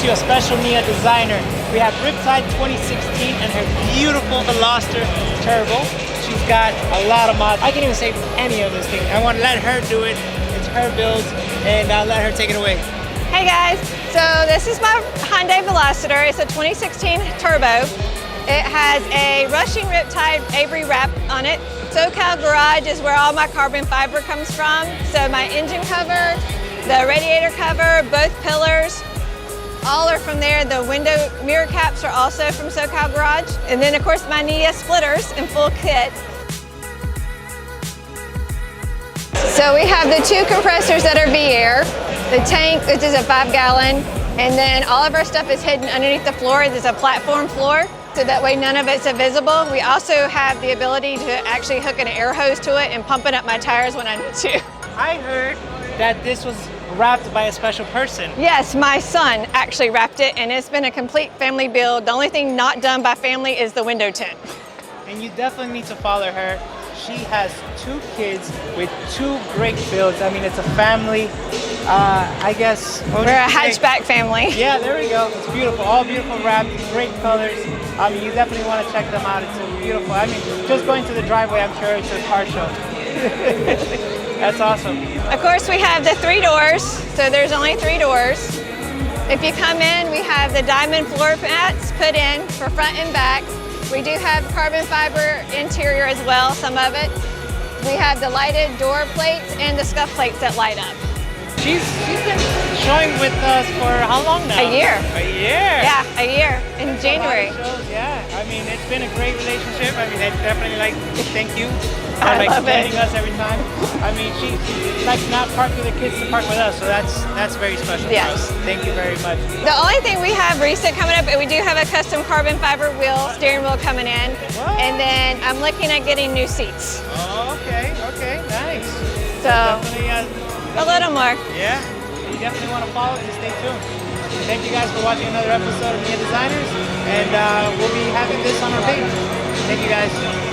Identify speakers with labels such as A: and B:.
A: introduce you a special NIA designer. We have Riptide 2016 and her beautiful Veloster Turbo. She's got a lot of mods. I can't even say any of this thing. I want to let her do it. It's her build, and I'll let her take it away.
B: Hey guys, so this is my Hyundai Veloster. It's a 2016 Turbo. It has a Rushing Riptide Avery wrap on it. SoCal Garage is where all my carbon fiber comes from. So my engine cover, the radiator cover, both pillars, all are from there. The window mirror caps are also from SoCal Garage. And then of course my NIA splitters in full kit. So we have the two compressors that are V-Air, the tank, which is a 5-gallon, and then all of our stuff is hidden underneath the floor. There's a platform floor, so that way none of it's visible. We also have the ability to actually hook an air hose to it and pump it up my tires when I need to.
A: I heard that this was wrapped by a special person.
B: Yes, my son actually wrapped it, and it's been a complete family build. The only thing not done by family is the window tint.
A: And you definitely need to follow her. She has 2 kids with 2 great builds. I mean, it's a family, I guess.
B: We're a hatchback family.
A: Yeah, there we go. It's beautiful, all beautiful wrapped, great colors. I mean, you definitely want to check them out. It's beautiful. I mean, just going to the driveway, I'm sure it's a car show. That's awesome.
B: Of course, we have the 3 doors, so there's only 3 doors. If you come in, we have the diamond floor mats put in for front and back. We do have carbon fiber interior as well, some of it. We have the lighted door plates and the scuff plates that light up.
A: She's been showing with us for how long now?
B: A year.
A: A year?
B: Yeah, a year in January.
A: Shows, yeah, I mean, it's been a great relationship. I mean, I definitely like to thank you for
B: I love
A: joining
B: it.
A: us every time. I mean, she likes not park with the kids to park with us, so that's very special
B: Yes.
A: for us. Thank you very much.
B: The only thing we have recent coming up, we do have a custom carbon fiber steering wheel coming in.
A: What?
B: And then I'm looking at getting new seats.
A: Oh, okay, nice.
B: So,
A: Definitely,
B: a little more.
A: yeah, you definitely want to follow, just stay tuned. Thank you guys for watching another episode of NIA Designers, and we'll be having this on our page. Thank you guys.